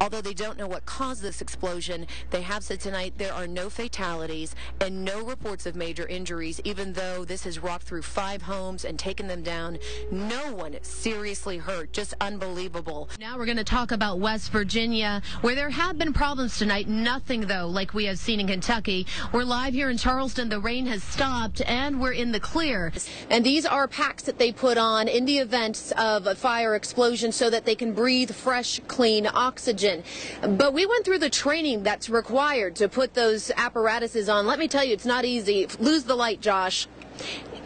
Although they don't know what caused this explosion, they have said tonight there are no fatalities and no reports of major injuries, even though this has rocked through 5 homes and taken them down. No one seriously hurt. Just unbelievable. Now we're going to talk about West Virginia, where there have been problems tonight. Nothing, though, like we have seen in Kentucky. We're live here in Charleston. The rain has stopped, and we're in the clear. And these are packs that they put on in the event of a fire explosion so that they can breathe fresh, clean oxygen. But we went through the training that's required to put those apparatuses on. Let me tell you, it's not easy. Lose the light, Josh.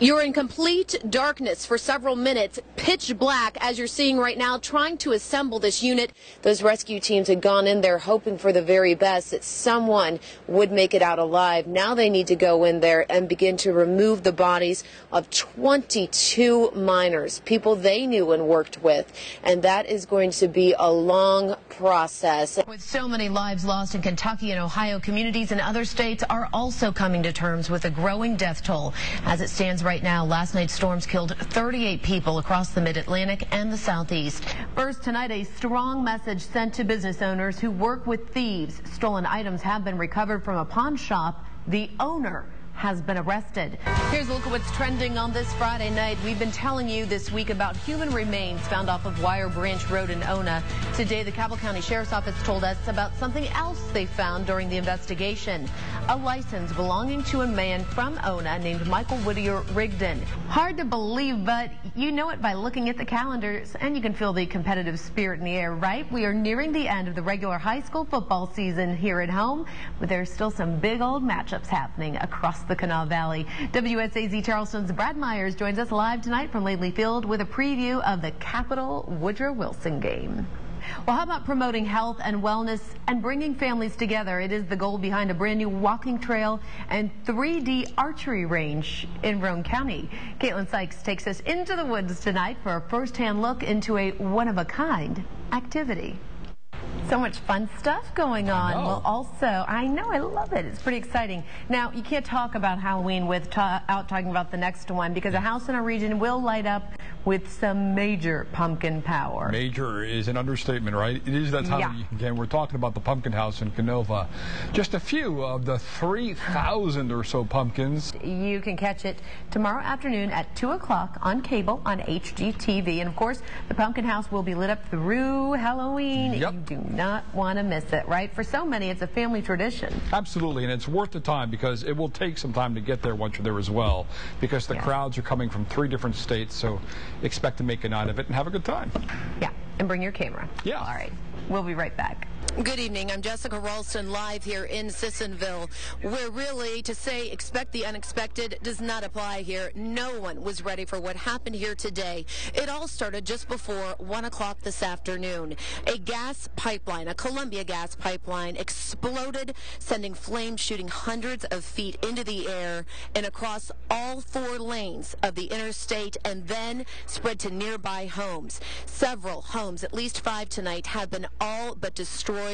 You're in complete darkness for several minutes, pitch black, as you're seeing right now, trying to assemble this unit. Those rescue teams had gone in there hoping for the very best, that someone would make it out alive. Now they need to go in there and begin to remove the bodies of 22 miners, people they knew and worked with. And that is going to be a long process. With so many lives lost in Kentucky and Ohio, communities in other states are also coming to terms with a growing death toll. As it stands right now, last night's storms killed 38 people across the mid-Atlantic and the southeast. First tonight, a strong message sent to business owners who work with thieves. Stolen items have been recovered from a pawn shop. The owner has been arrested. Here's a look at what's trending on this Friday night. We've been telling you this week about human remains found off of Wire Branch Road in Ona. Today, the Cabell County Sheriff's Office told us about something else they found during the investigation. A license belonging to a man from Ona named Michael Whittier Rigdon. Hard to believe, but you know it by looking at the calendars, and you can feel the competitive spirit in the air, right? We are nearing the end of the regular high school football season here at home, but there's still some big old matchups happening across the Kanawha Valley. WSAZ Charleston's Brad Myers joins us live tonight from Lately Field with a preview of the Capital Woodrow Wilson game. Well, how about promoting health and wellness and bringing families together? It is the goal behind a brand new walking trail and 3D archery range in Roane County. Caitlin Sykes takes us into the woods tonight for a first-hand look into a one-of-a-kind activity. So much fun stuff going on. Well, also, I know, I love it. It's pretty exciting. Now, you can't talk about Halloween without talking about the next one, because a house in our region will light up with some major pumpkin power. Major is an understatement, right? It is that time of year. Again, we're talking about the pumpkin house in Kanawha. Just a few of the 3,000 or so pumpkins. You can catch it tomorrow afternoon at 2 o'clock on cable on HGTV. And, of course, the pumpkin house will be lit up through Halloween. You do not want to miss it, right? For so many, it's a family tradition. Absolutely, and it's worth the time because it will take some time to get there once you're there as well, because the crowds are coming from 3 different states, so expect to make a night of it and have a good time. Yeah, and bring your camera. Yeah. All right, we'll be right back. Good evening. I'm Jessica Ralston, live here in SISSONVILLE, where really to say expect the unexpected does not apply here. No one was ready for what happened here today. It all started just before 1 o'clock this afternoon. A gas pipeline, a Columbia gas pipeline, exploded, sending flames shooting hundreds of feet into the air and across all 4 lanes of the interstate, and then spread to nearby homes. Several homes, at least 5 tonight, have been all but destroyed.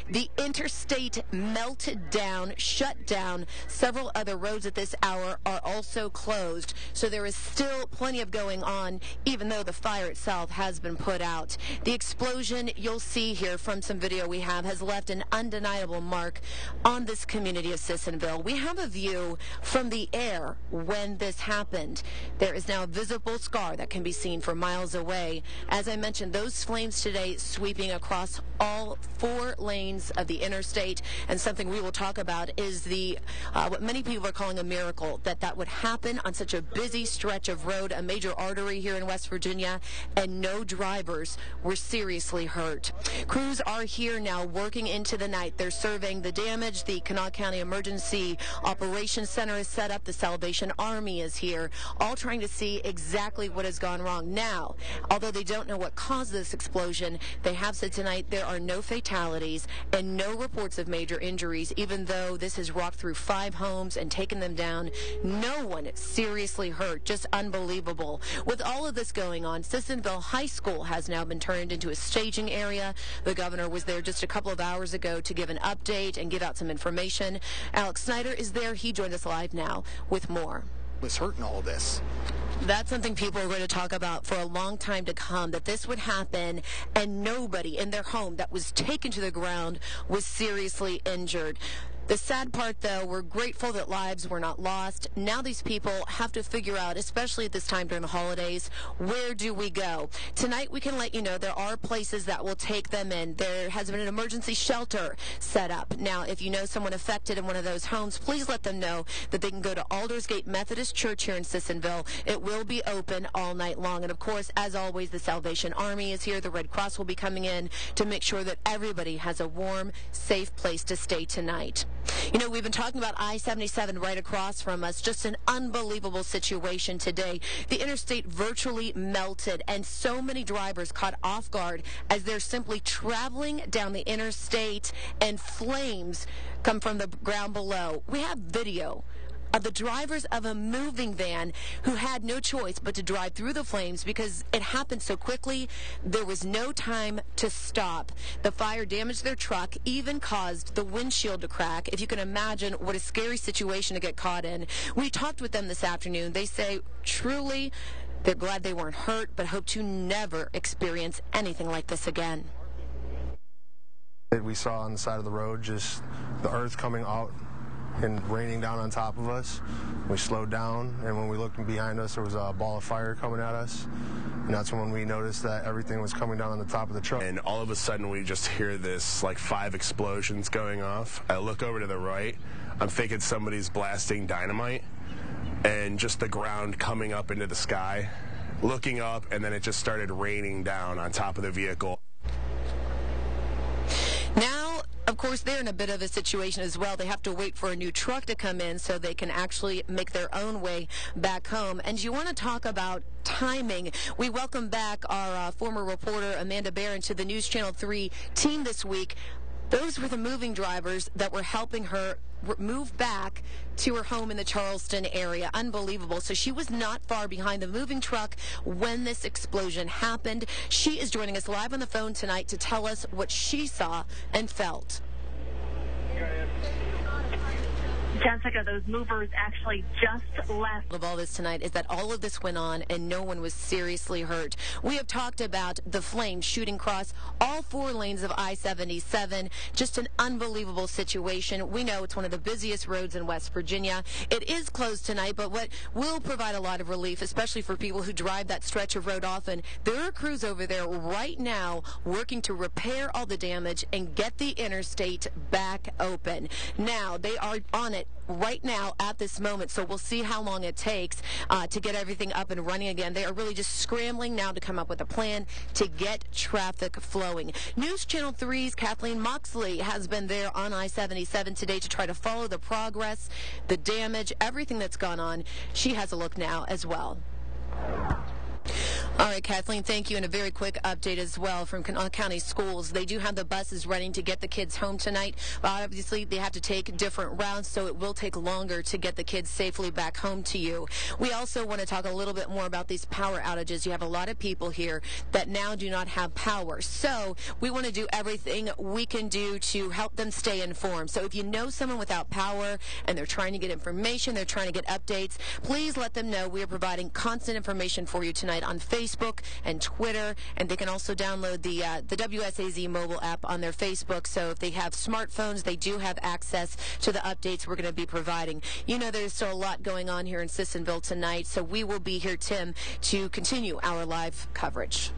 The interstate melted down, shut down. Several other roads at this hour are also closed. So there is still plenty of going on, even though the fire itself has been put out. The explosion you'll see here from some video we have has left an undeniable mark on this community of SISSONVILLE. We have a view from the air when this happened. There is now a visible scar that can be seen for miles away. As I mentioned, those flames today sweeping across all 4 lanes of the interstate, and something we will talk about is the what many people are calling a miracle, that would happen on such a busy stretch of road, a major artery here in West Virginia, and no drivers were seriously hurt. Crews are here now working into the night. They're surveying the damage. The Kanawha County Emergency Operations Center is set up. The Salvation Army is here, all trying to see exactly what has gone wrong. Now, although they don't know what caused this explosion, they have said tonight there are no fatalities and no reports of major injuries, even though this has rocked through 5 homes and taken them down. No one seriously hurt. Just unbelievable. With all of this going on, SISSONVILLE High School has now been turned into a staging area. The governor was there just a couple of hours ago to give an update and give out some information. Alex Snyder is there. He joined us live now with more. Was hurt in all this. That's something people are going to talk about for a long time to come, that this would happen and nobody in their home that was taken to the ground was seriously injured. The sad part, though, we're grateful that lives were not lost. Now these people have to figure out, especially at this time during the holidays, where do we go? Tonight we can let you know there are places that will take them in. There has been an emergency shelter set up. Now, if you know someone affected in one of those homes, please let them know that they can go to Aldersgate Methodist Church here in Sissonville. It will be open all night long. And, of course, as always, the Salvation Army is here. The Red Cross will be coming in to make sure that everybody has a warm, safe place to stay tonight. You know, we've been talking about I-77 right across from us. Just an unbelievable situation today. The interstate virtually melted, and so many drivers caught off guard as they're simply traveling down the interstate, and flames come from the ground below. We have video of the drivers of a moving van who had no choice but to drive through the flames because it happened so quickly. There was no time to stop. The fire damaged their truck, even caused the windshield to crack. If you can imagine what a scary situation to get caught in. We talked with them this afternoon. They say truly they're glad they weren't hurt, but hope to never experience anything like this again. We saw on the side of the road just the earth coming out and raining down on top of us. We slowed down, and when we looked behind us, there was a ball of fire coming at us. And that's when we noticed that everything was coming down on the top of the truck. And all of a sudden, we just hear this, like, 5 explosions going off. I look over to the right. I'm thinking somebody's blasting dynamite, and just the ground coming up into the sky. Looking up, and then it just started raining down on top of the vehicle. Now, of course, they're in a bit of a situation as well. They have to wait for a new truck to come in so they can actually make their own way back home. And you want to talk about timing. We welcome back our former reporter, Amanda Barron, to the News Channel 3 team this week. Those were the moving drivers that were helping her move back to her home in the Charleston area. Unbelievable. So she was not far behind the moving truck when this explosion happened. She is joining us live on the phone tonight to tell us what she saw and felt. Jessica, those movers actually just left. Of all this tonight is that all of this went on and no one was seriously hurt. We have talked about the flames shooting across all 4 lanes of I-77. Just an unbelievable situation. We know it's one of the busiest roads in West Virginia. It is closed tonight, but what will provide a lot of relief, especially for people who drive that stretch of road often, there are crews over there right now working to repair all the damage and get the interstate back open. Now, they are on it right now at this moment, so we'll see how long it takes to get everything up and running again. They are really just scrambling now to come up with a plan to get traffic flowing. News Channel 3's Kathleen Moxley has been there on I-77 today to try to follow the progress, the damage, everything that's gone on. She has a look now as well. All right, Kathleen, thank you. And a very quick update as well from Kanawha County Schools. They do have the buses running to get the kids home tonight. Obviously, they have to take different routes, so it will take longer to get the kids safely back home to you. We also want to talk a little bit more about these power outages. You have a lot of people here that now do not have power. So we want to do everything we can do to help them stay informed. So if you know someone without power and they're trying to get information, they're trying to get updates, please let them know we are providing constant information for you tonight on Facebook and Twitter, and they can also download the WSAZ mobile app on their Facebook. So if they have smartphones, they do have access to the updates we're going to be providing. You know, there's still a lot going on here in Sissonville tonight, so we will be here, Tim, to continue our live coverage.